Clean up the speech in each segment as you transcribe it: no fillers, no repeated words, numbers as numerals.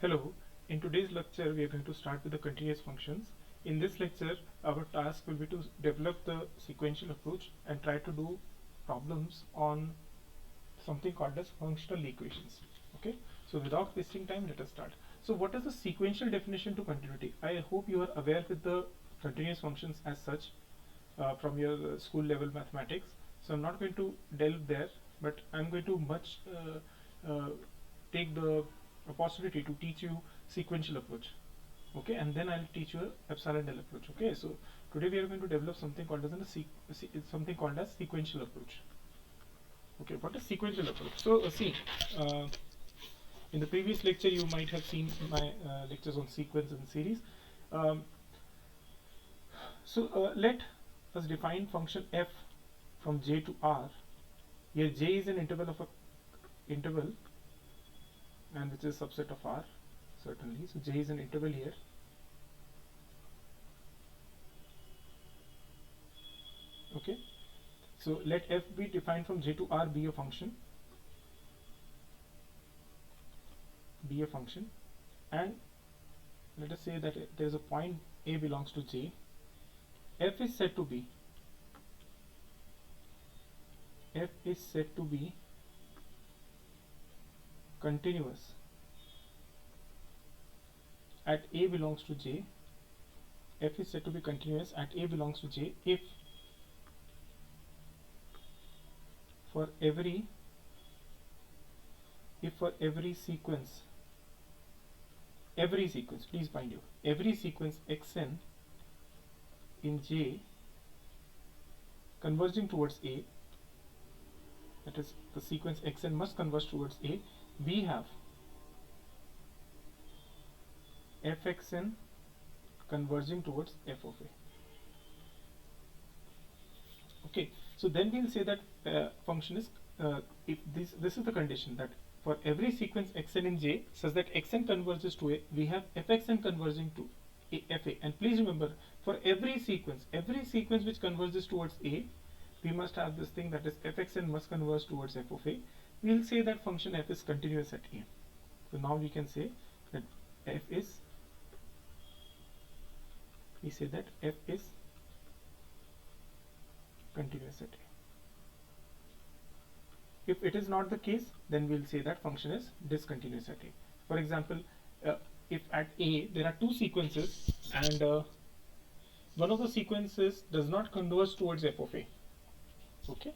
Hello, in today's lecture we are going to start with the continuous functions. In this lecture our task will be to develop the sequential approach and try to do problems on something called as functional equations. Okay, so without wasting time, let us start. So what is the sequential definition to continuity? I hope you are aware with the continuous functions as such from your school level mathematics. So I'm not going to delve there, but I'm going to take the opportunity to teach you sequential approach. Okay, and then I'll teach you epsilon del approach. Okay, so today we are going to develop something called as sequential approach. Okay, what is sequential approach? So uh, in the previous lecture you might have seen my lectures on sequence and series. Um, let us define function f from j to r. Here j is an interval of a interval, and which is a subset of r, certainly. So j is an interval here. Okay, so let f be defined from j to r be a function, and let us say that there is a point a belongs to j. F is said to be continuous at a belongs to j. F is said to be continuous at a belongs to j if for every sequence, please mind you, every sequence xn in j converging towards a, that is the sequence xn must converge towards a, we have fxn converging towards f of a. Okay, so then we'll say that function is if this is the condition, that for every sequence xn in j such that xn converges to a, we have fxn converging to fa. And please remember, for every sequence which converges towards a, we must have this thing, that is fxn must converge towards f of a. We'll say that function f is continuous at a. So now we can say that f is continuous at a. If it is not the case, then we'll say that function is discontinuous at a. For example, if at a there are two sequences and one of the sequences does not converge towards f of a. Okay,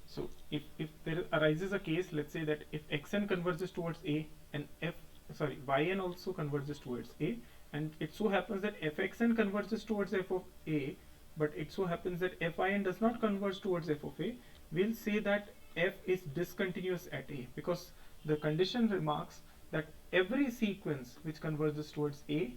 so if there arises a case, let's say that if xn converges towards a and yn also converges towards a, and it so happens that fxn converges towards f of a, but it so happens that fin does not converge towards f of a, we'll say that f is discontinuous at a, because the condition remarks that every sequence which converges towards a,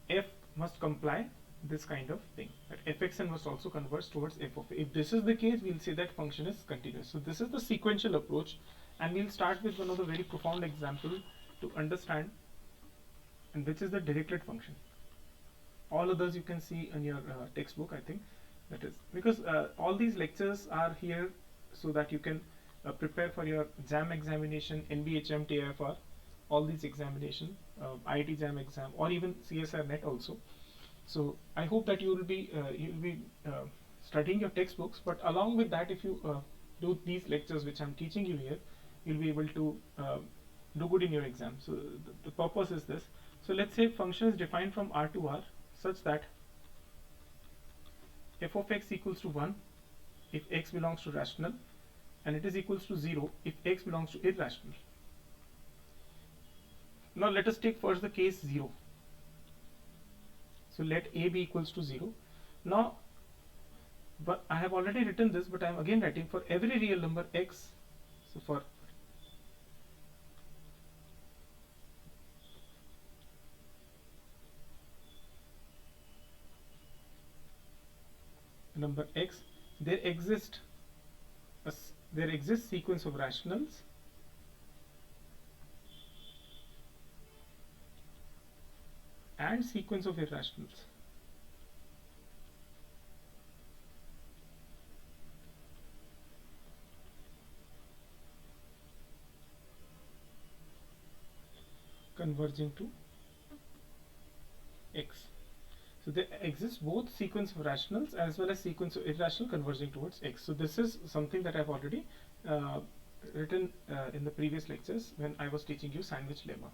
f must comply this kind of thing, that fxn must also converge towards f of a. If this is the case, we'll say that function is continuous. So this is the sequential approach, and we'll start with one of the very profound example to understand, and which is the Dirichlet function. All others you can see in your textbook, I think. That is because all these lectures are here so that you can prepare for your JAM examination, NBHM, TIFR, all these examination, IIT JAM exam, or even CSR net also. So I hope that you will be studying your textbooks, but along with that, if you do these lectures which I'm teaching you here, you'll be able to do good in your exam. So the purpose is this. So let's say function is defined from R to R such that f of x equals to 1 if x belongs to rational, and it is equals to 0 if x belongs to irrational. Now let us take first the case 0. So let a be equals to 0. Now, but I have already written this, but I am again writing for every real number x. So for number x, there exists sequence of rationals and sequence of irrationals. converging to x. So there exists both sequence of rationals as well as sequence of irrational converging towards x. So this is something that I've already written in the previous lectures when I was teaching you sandwich lemma.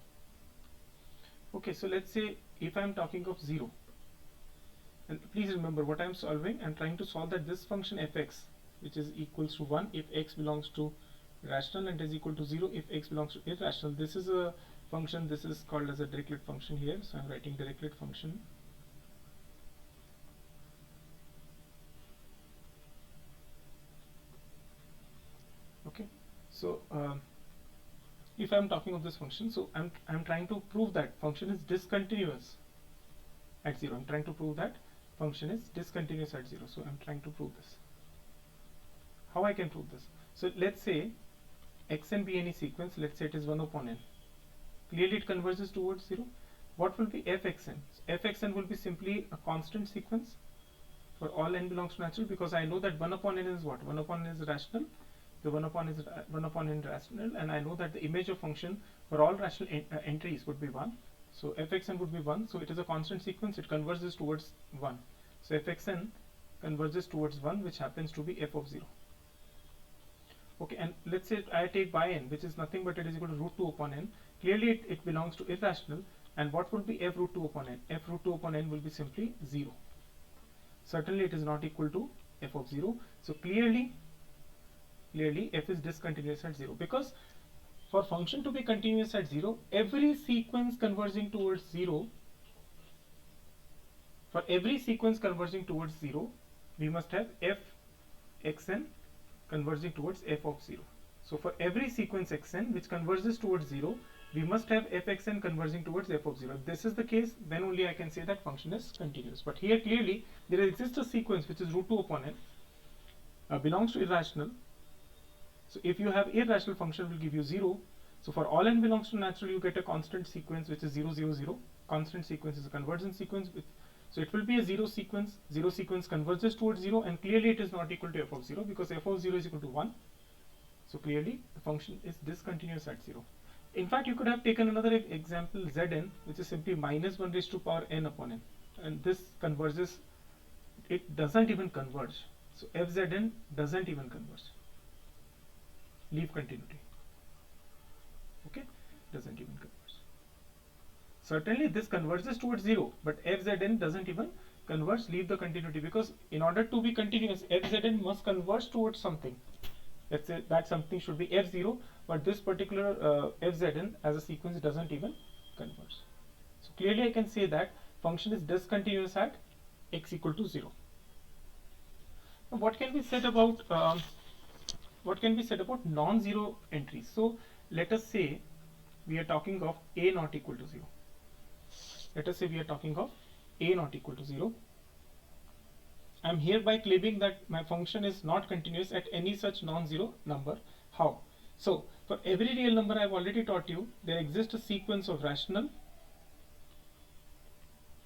Okay, so let's say if I'm talking of 0, and please remember what I'm solving, I'm trying to solve that this function fx, which is equals to 1 if x belongs to rational and is equal to 0 if x belongs to irrational. This is a function, this is called as a Dirichlet function here, so I'm writing Dirichlet function. Okay, so if I'm talking of this function, so I'm trying to prove that function is discontinuous at 0. I'm trying to prove that function is discontinuous at 0. So I'm trying to prove this. How I can prove this? So let's say xn be any sequence, let's say it is 1 upon n. Clearly it converges towards 0. What will be fxn? So fxn will be simply a constant sequence for all n belongs to natural, because I know that 1 upon n is what? 1 upon n is rational. The 1 upon n rational, and I know that the image of function for all rational entries would be 1. So fxn would be 1. So it is a constant sequence. It converges towards 1. So fxn converges towards 1, which happens to be f of 0. Okay, and let's say I take by n, which is nothing but it is equal to root 2 upon n. Clearly it belongs to irrational, and what would be f root 2 upon n? F root 2 upon n will be simply 0. Certainly it is not equal to f of 0. So clearly f is discontinuous at 0, because for function to be continuous at 0, every sequence converging towards 0, for every sequence converging towards 0, we must have f xn converging towards f of 0. So for every sequence xn which converges towards 0, we must have fxn converging towards f of 0. If this is the case, then only I can say that function is continuous. But here clearly there exists a sequence which is root 2 upon n, belongs to irrational. So if you have irrational function will give you 0. So for all n belongs to natural, you get a constant sequence which is 0 0 0. Constant sequence is a convergence sequence with, so it will be a 0 sequence. 0 sequence converges towards 0, and clearly it is not equal to f of 0, because f of 0 is equal to 1. So clearly the function is discontinuous at 0. In fact, you could have taken another example, Zn, which is simply minus 1 raised to power n upon n, and this converges, it doesn't even converge. So fzn doesn't even converge. Leave continuity. Okay, doesn't even converge. Certainly this converges towards 0, but fzn doesn't even converge. Leave the continuity, because in order to be continuous, fzn must converge towards something. Let's say that something should be f0, but this particular fzn as a sequence doesn't even converge. So clearly I can say that function is discontinuous at x equal to 0. Now what can be said about non-zero entries? So let us say we are talking of a not equal to 0. Let us say we are talking of a not equal to 0. I am hereby claiming that my function is not continuous at any such non-zero number. How? So for every real number, I have already taught you, there exists a sequence of rational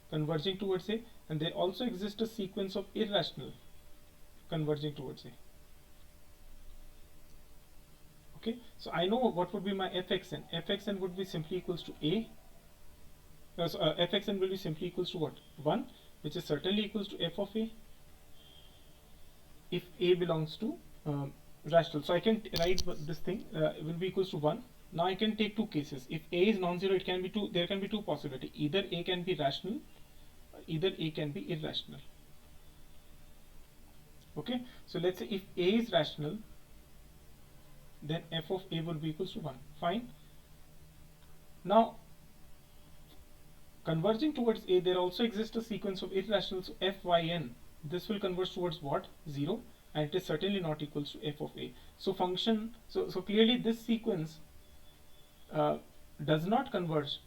converging towards a, and there also exists a sequence of irrational converging towards a. Okay, so I know what would be my fxn. Fxn would be simply equals to a. Fxn will be simply equals to what? 1, which is certainly equals to f of a if a belongs to rational. So I can write this thing will be equals to 1. Now I can take two cases. If a is non-zero, it can be two. There can be two possibilities. Either a can be rational, or either a can be irrational. Okay, so let's say if a is rational, then f of a will be equals to 1. Fine. Now converging towards a, there also exists a sequence of irrational. So fyn, this will converge towards what? 0, and it is certainly not equals to f of a. So function, so clearly this sequence does not converge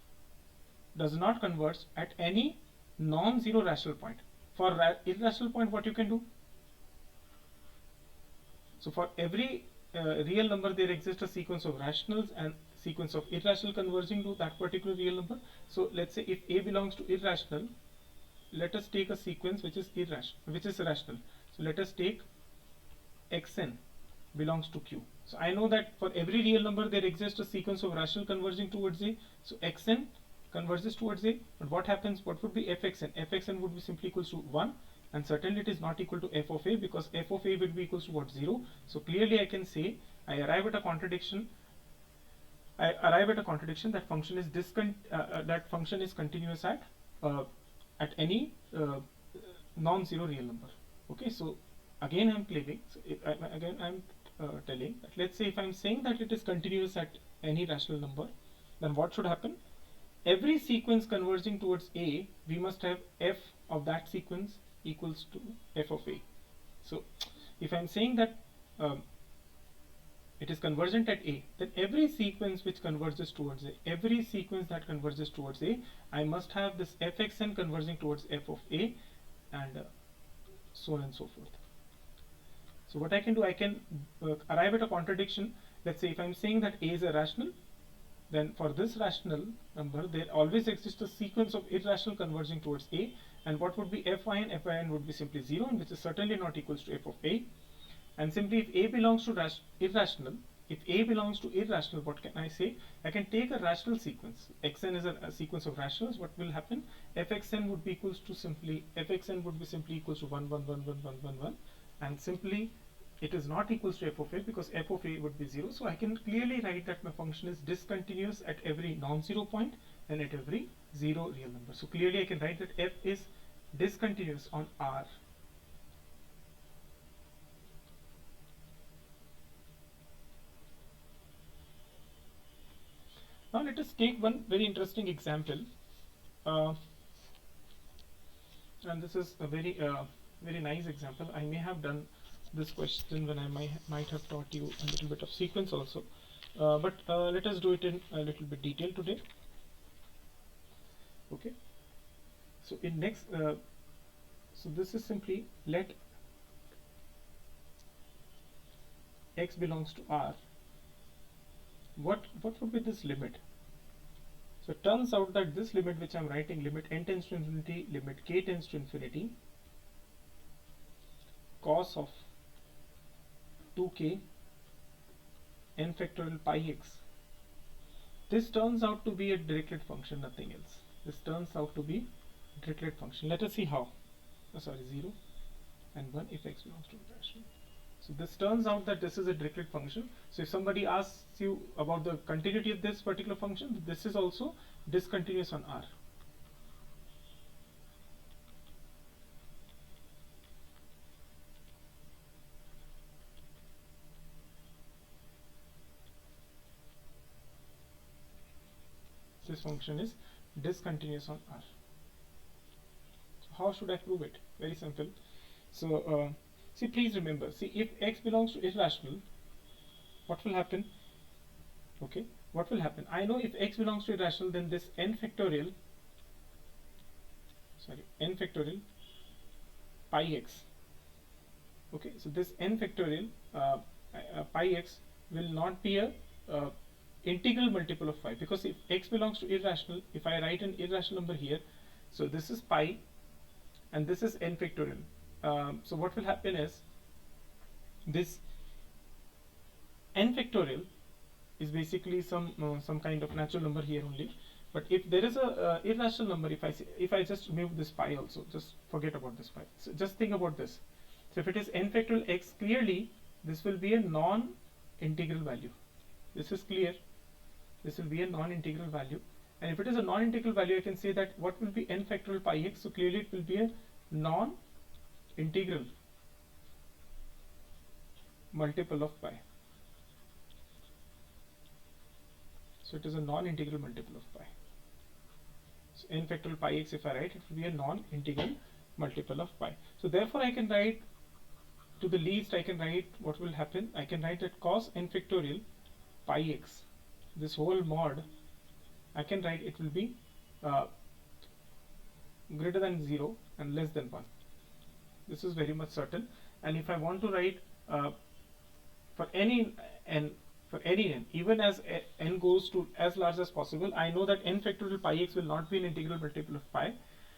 at any non-zero rational point. For irrational point, what you can do? So for every real number, there exists a sequence of rationals and sequence of irrational converging to that particular real number. So let's say if a belongs to irrational, let us take a sequence which is rational. So let us take xn belongs to q. So I know that for every real number there exists a sequence of rational converging towards a. So xn converges towards a. But what happens? What would be fxn? Fxn would be simply equals to 1, and certainly it is not equal to f of a, because f of a will be equals to what? 0. So clearly I can say I arrive at a contradiction. That function is that function is continuous at any non-zero real number. Okay, so again I'm claiming. So again I'm telling that, let's say if I'm saying that it is continuous at any rational number, then what should happen? Every sequence converging towards a, we must have f of that sequence equals to f of a. So if I'm saying that it is convergent at a, then every sequence which converges towards a, every sequence that converges towards a, I must have this fxn converging towards f of a, and so on and so forth. So what I can do, I can arrive at a contradiction. Let's say if I'm saying that a is a rational, then for this rational number there always exists a sequence of irrational converging towards a, and what would be fin? Fin would be simply 0, which is certainly not equals to f of a. And simply if a belongs to irrational, what can I say? I can take a rational sequence. Xn is a sequence of rationals. What will happen? Fxn would be equals to simply equals to 1 1 1 1 1 1 1, and simply it is not equals to f of a, because f of a would be 0. So I can clearly write that my function is discontinuous at every non-zero point and at every zero real number. So clearly I can write that f is discontinuous on R. Now let us take one very interesting example, and this is a very very nice example. I may have done this question when I might have taught you a little bit of sequence also, but let us do it in a little bit detail today. Okay, so in next, so this is simply let x belongs to R. What would be this limit? So it turns out that this limit which I am writing, limit n tends to infinity, limit k tends to infinity, cos of 2k n factorial pi x, this turns out to be a Dirichlet function, nothing else. This turns out to be a Dirichlet function. Let us see how. 0 and 1 if x belongs to rational. So this turns out that this is a Dirichlet function. So if somebody asks you about the continuity of this particular function, this is also discontinuous on R. This function is discontinuous on R. So how should I prove it? Very simple. So see, please remember, see, if x belongs to irrational, what will happen? Okay, what will happen? I know if x belongs to irrational, then this n factorial pi x. Okay, so this n factorial pi x will not be a integral multiple of pi, because if x belongs to irrational, if I write an irrational number here, so this is pi and this is n factorial. So what will happen is this n factorial is basically some kind of natural number here only. But if there is a irrational number, if I just remove this pi also, just forget about this pi. So just think about this. So if it is n factorial x, clearly this will be a non-integral value. This is clear. This will be a non-integral value. And if it is a non-integral value, I can say that what will be n factorial pi x? So clearly it will be a non-integral multiple of pi. So it is a non-integral multiple of pi. So n factorial pi x, if I write, it will be a non-integral multiple of pi. So therefore I can write, to the least I can write what will happen. I can write that cos n factorial pi x, this whole mod, I can write it will be greater than 0 and less than 1. This is very much certain. And if I want to write for any n, even as n goes to as large as possible, I know that n factorial pi x will not be an integral multiple of pi.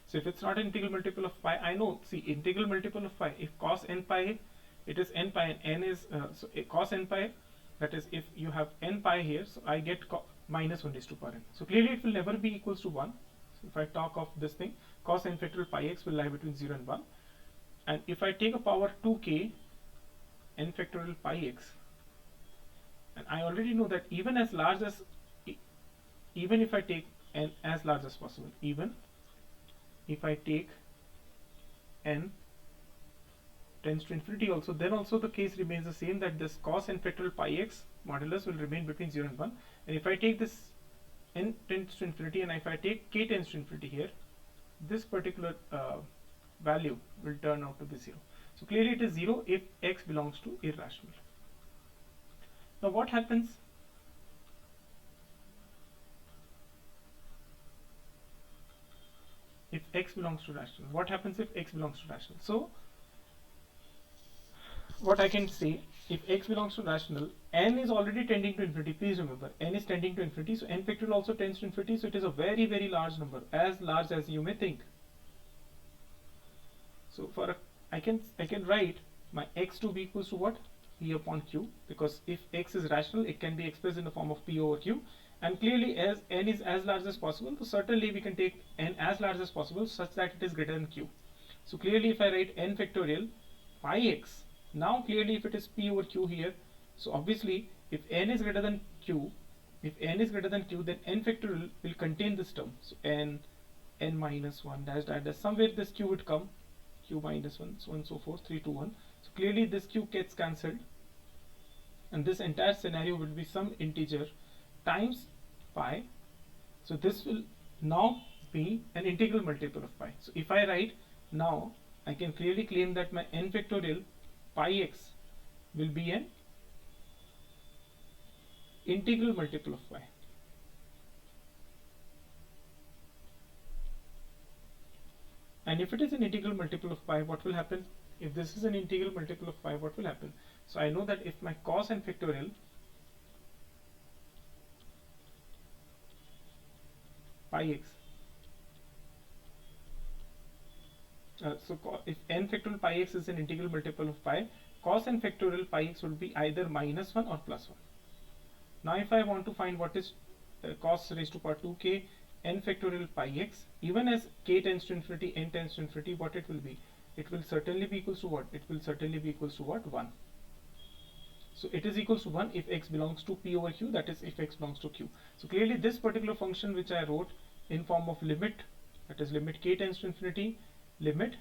So if it's not an integral multiple of pi, I know, see, integral multiple of pi, if cos n pi, it is n pi, and n is, cos n pi that is if you have n pi here, so I get minus 1 raised to power n. So clearly it will never be equals to 1. So if I talk of this thing, cos n factorial pi x will lie between 0 and 1. And if I take a power 2k n factorial pi x, and I already know that even as large as, even if I take n as large as possible, even if I take n tends to infinity also, then also the case remains the same, that this cos n factorial pi x modulus will remain between 0 and 1. And if I take this n tends to infinity, and if I take k tends to infinity here, this particular value will turn out to be 0. So clearly it is 0 if x belongs to irrational. Now what happens if x belongs to rational? What happens if x belongs to rational? So what I can say, if x belongs to rational, n is already tending to infinity. Please remember, n is tending to infinity, so n factorial also tends to infinity, so it is a very, very large number, as large as you may think. So for I can write my x to be equals to what? P upon q, because if x is rational, it can be expressed in the form of p over q. And clearly, as n is as large as possible, so certainly we can take n as large as possible such that it is greater than q. So clearly, if I write n factorial pi x, now clearly if it is p over q here, so obviously if n is greater than q, then n factorial will contain this term. So n minus 1 dash dash, somewhere this q would come, q minus 1, so on and so forth, 3 to 1. So clearly this q gets cancelled, and this entire scenario will be some integer times pi. So this will now be an integral multiple of pi. So if I write now, I can clearly claim that my n factorial pi x will be an integral multiple of pi. And if it is an integral multiple of pi, what will happen? If this is an integral multiple of pi, what will happen? So I know that if my cos n factorial pi x, if n factorial pi x is an integral multiple of pi, cos n factorial pi x would be either minus 1 or plus 1. Now if I want to find what is cos raised to power 2k n factorial pi x, even as k tends to infinity, n tends to infinity, what it will be? It will certainly be equals to what? It will certainly be equals to what? 1. So it is equals to 1 if x belongs to p over q, that is if x belongs to q. So clearly this particular function which I wrote in form of limit, that is limit k tends to infinity, limit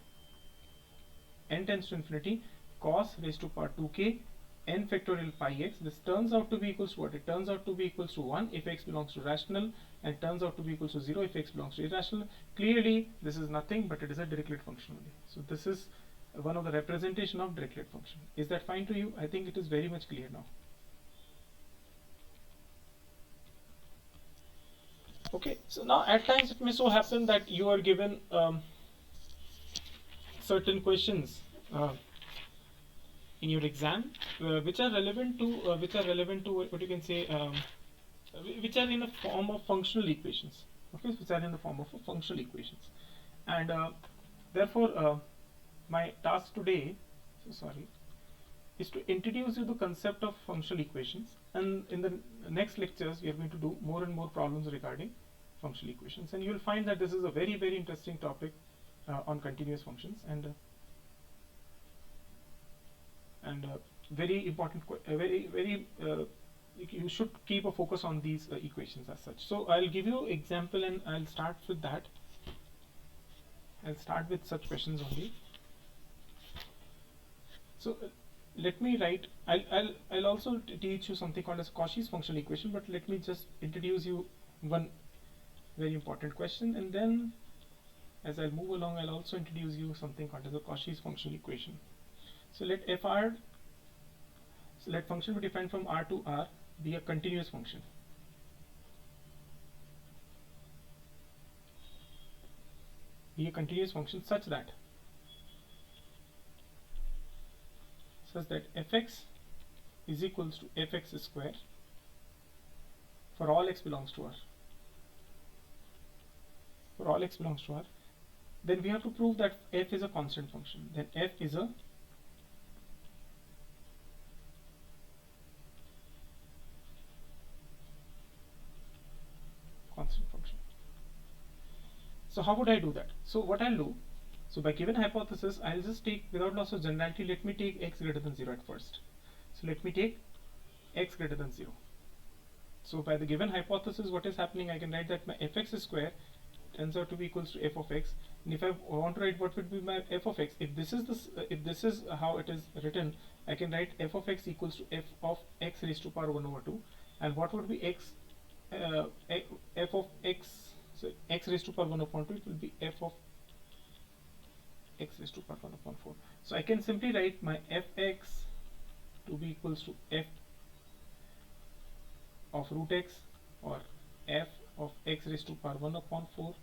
n tends to infinity, cos raised to power 2k n factorial pi x, this turns out to be equals to what? It turns out to be equals to 1 if x belongs to rational, and turns out to be equals to 0 if x belongs to irrational. Clearly this is nothing but it is a Dirichlet function only. So this is one of the representation of Dirichlet function. Is that fine to you? I think it is very much clear now. Okay, so now at times it may so happen that you are given certain questions in your exam which are relevant to what you can say, which are in the form of functional equations. Okay, which are in the form of functional equations, and therefore my task today, is to introduce you the concept of functional equations, and in the next lectures we are going to do more and more problems regarding functional equations, and you will find that this is a very, very interesting topic on continuous functions, and very important, you should keep a focus on these equations as such. So I'll give you example, and I'll start with that. I'll start with such questions only. So let me write, I'll also teach you something called as Cauchy's functional equation, but let me just introduce you one very important question, and then as I'll move along, I'll also introduce you something called as the Cauchy's functional equation. So let function be defined from R to R be a continuous function. Be a continuous function such that fx is equals to fx square for all x belongs to R. For all x belongs to R, then we have to prove that f is a constant function. Then f is a So how would I do that? So what I'll do, so by given hypothesis, I'll just take, without loss of generality, let me take x greater than 0 at first. So let me take x greater than 0. So by the given hypothesis, what is happening, I can write that my fx square turns out to be equals to f of x. And if I want to write what would be my f of x, if this is how it is written, I can write f of x equals to f of x raised to power 1 over 2. And what would be x, f of x, so x raised to power 1 upon 2, it will be f of x raised to power 1 upon 4. So I can simply write my fx to be equals to f of root x, or f of x raised to power 1 upon 4,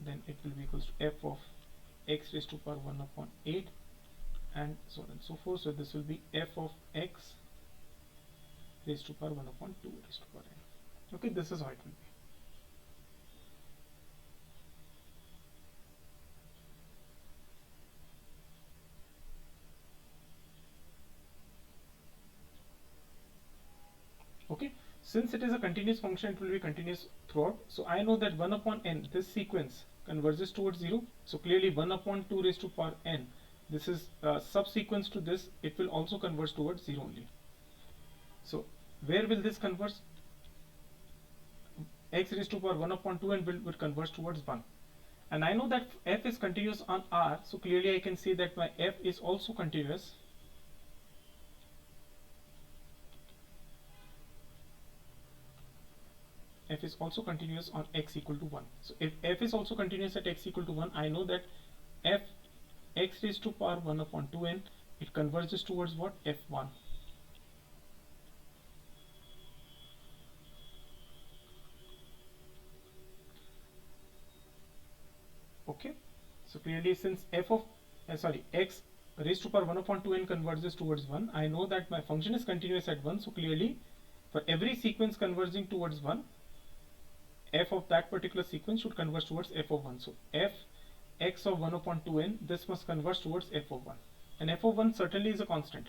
then it will be equals to f of x raised to power 1 upon 8, and so on and so forth. So this will be f of x raised to power 1 upon 2 raised to power n. Okay, this is how it will be. Okay, since it is a continuous function, it will be continuous throughout. So I know that 1 upon n, this sequence converges towards 0. So clearly 1 upon 2 raised to power n, this is subsequence to this, it will also converge towards 0 only. So where will this converge? X raised to power 1 upon 2 and will converge towards 1. And I know that f is continuous on R, so clearly I can say that my f is also continuous f is also continuous on x equal to 1. So if f is also continuous at x equal to 1, I know that f x raised to power 1 upon 2n, it converges towards what? f1. Okay, so clearly since f of x raised to power 1 upon 2n converges towards 1, I know that my function is continuous at 1. So clearly for every sequence converging towards 1, f of that particular sequence should converge towards f of 1. So f x of 1 upon 2n, this must converge towards f of 1. And f of 1 certainly is a constant.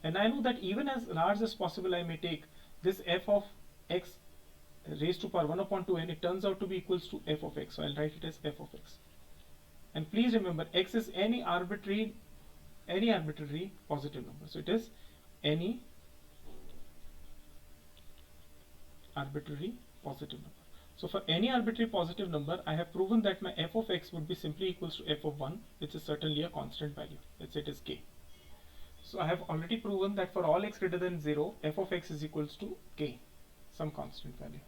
And I know that even as large as possible, I may take this f of x raised to power 1 upon 2n, it turns out to be equals to f of x. So I'll write it as f of x. And please remember, x is any arbitrary positive number. So it is any arbitrary positive number. So for any arbitrary positive number, I have proven that my f of x would be simply equals to f of 1, which is certainly a constant value. Let's say it is k. So I have already proven that for all x greater than 0, f of x is equals to k, some constant value.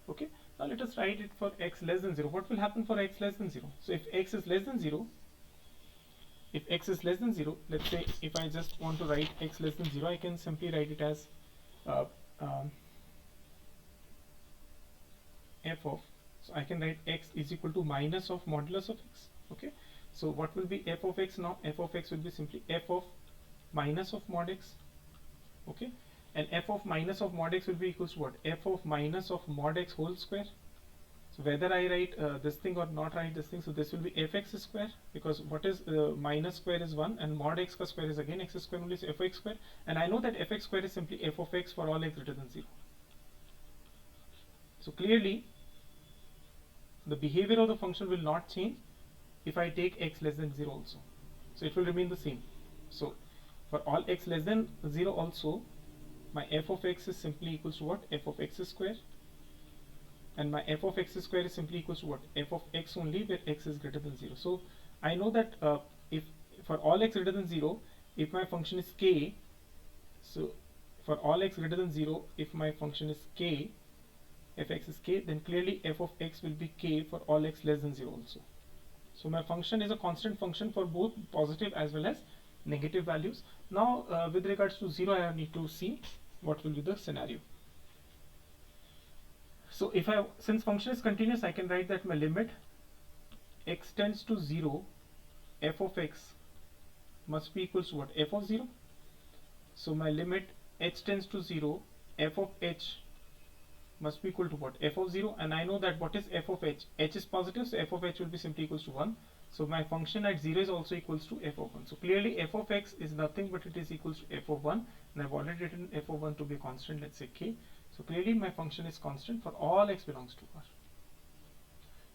Okay, now let us write it for x less than 0. What will happen for x less than 0? So if x is less than 0, let's say if I just want to write x less than 0, I can simply write it as f of, so I can write x is equal to minus of modulus of x. Okay, so what will be f of x now? F of x will be simply f of minus of mod x. Okay, and f of minus of mod x will be equals to what? F of minus of mod x whole square. So whether I write this thing or not write this thing, so this will be fx square, because what is minus square is 1 and mod x ka square is again x square only, so fx square. And I know that fx square is simply f of x for all x greater than 0. So clearly the behavior of the function will not change if I take x less than 0 also. So it will remain the same. So for all x less than 0 also, my f of x is simply equals to what? F of x square. And my f of x square is simply equals to what? F of x only, where x is greater than 0. So I know that if for all x greater than 0, if my function is k, so for all x greater than 0, if my function is k, fx is k, then clearly f of x will be k for all x less than 0 also. So my function is a constant function for both positive as well as negative values. Now with regards to 0, I need to see what will be the scenario. So if since function is continuous, I can write that my limit x tends to 0, f of x must be equals to what? F of 0. So my limit h tends to 0, f of h must be equal to what? F of 0. And I know that what is f of h? H is positive, so f of h will be simply equals to 1. So my function at 0 is also equals to f of 1. So clearly f of x is nothing but it is equals to f of 1. And I've already written f of 1 to be a constant, let's say k. So clearly my function is constant for all x belongs to R.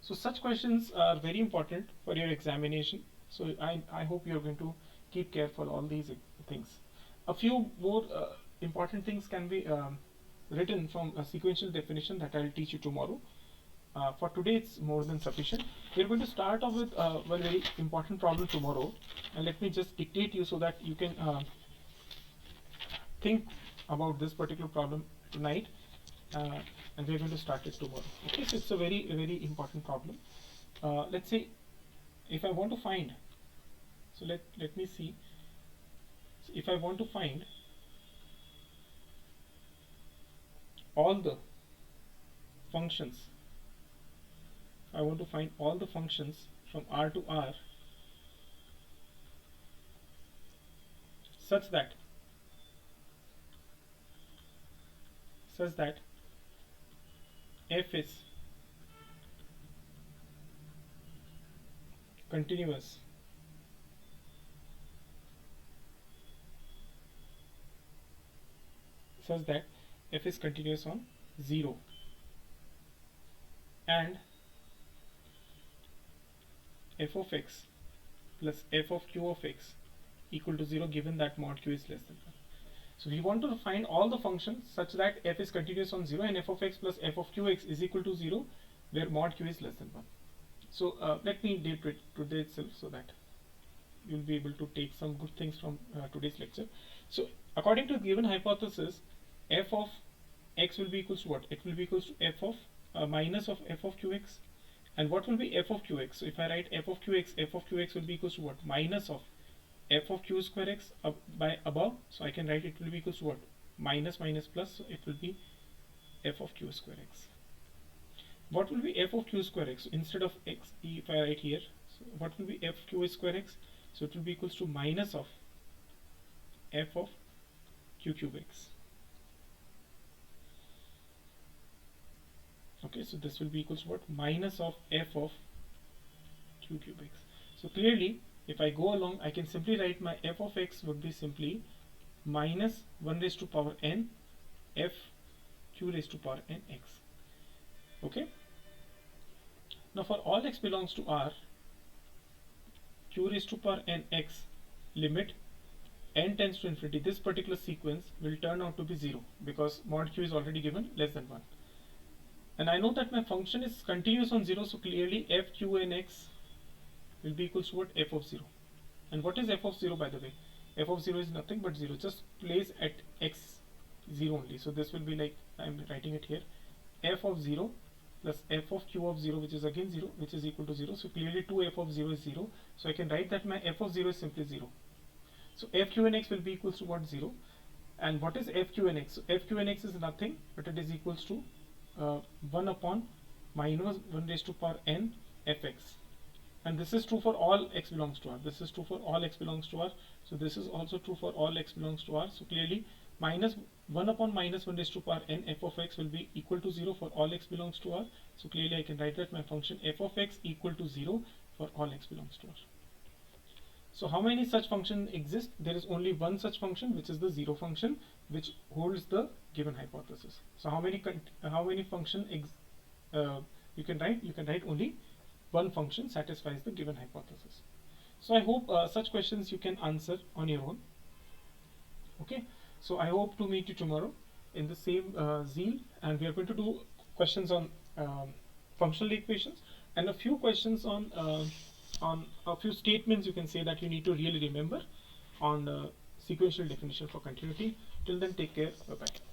So such questions are very important for your examination. So I hope you're going to keep careful all these things. A few more important things can be written from a sequential definition that I'll teach you tomorrow. For today it's more than sufficient. We're going to start off with one very important problem tomorrow, and let me just dictate you so that you can think about this particular problem tonight, and we're going to start it tomorrow. Okay, so it's a very important problem. Let's say if I want to find, so let me see. So if I want to find all the functions, I want to find all the functions from R to R such that f is continuous on 0 and f of x plus f of q of x equal to 0 given that mod q is less than 1. So we want to find all the functions such that f is continuous on 0 and f of x plus f of qx is equal to 0 where mod q is less than 1. So let me date it today itself so that you'll be able to take some good things from today's lecture. So according to the given hypothesis, f of x will be equals to what? It will be equals to f of minus of f of qx. And what will be f of qx? So if I write f of qx will be equals to what? Minus of f of q square x by above. So I can write it will be equals to what? Minus minus plus. So it will be f of q square x. What will be f of q square x? So instead of x, if I write here, so what will be f q square x? So it will be equals to minus of f of q cube x. Okay, so this will be equals to what? Minus of f of q cube x. So clearly, if I go along, I can simply write my f of x would be simply minus 1 raised to power n f q raised to power n x. Okay. Now for all x belongs to R, q raised to power n x limit n tends to infinity, this particular sequence will turn out to be 0 because mod q is already given less than 1. And I know that my function is continuous on 0, so clearly f q n x will be equals to what? F of 0. And what is f of 0 by the way? F of 0 is nothing but 0, just place at x 0 only. So this will be like, I am writing it here, f of 0 plus f of q of 0, which is again 0, which is equal to 0. So clearly 2f of 0 is 0. So I can write that my f of 0 is simply 0. So f q n x will be equals to what? 0. And what is f q n x? So f q n x is nothing but it is equals to 1 upon minus 1 raised to power n fx. And this is true for all x belongs to R. This is true for all x belongs to R. So this is also true for all x belongs to R. So clearly minus 1 upon minus 1 raised to power n f of x will be equal to 0 for all x belongs to R. So clearly I can write that my function f of x equal to 0 for all x belongs to R. So how many such functions exist? There is only one such function, which is the 0 function, which holds the given hypothesis. So how many function you can write? You can write only one function satisfies the given hypothesis. So I hope such questions you can answer on your own. Okay, so I hope to meet you tomorrow in the same zeal, and we are going to do questions on functional equations and a few questions on a few statements you can say that you need to really remember on sequential definition for continuity. Till then, take care. Bye bye.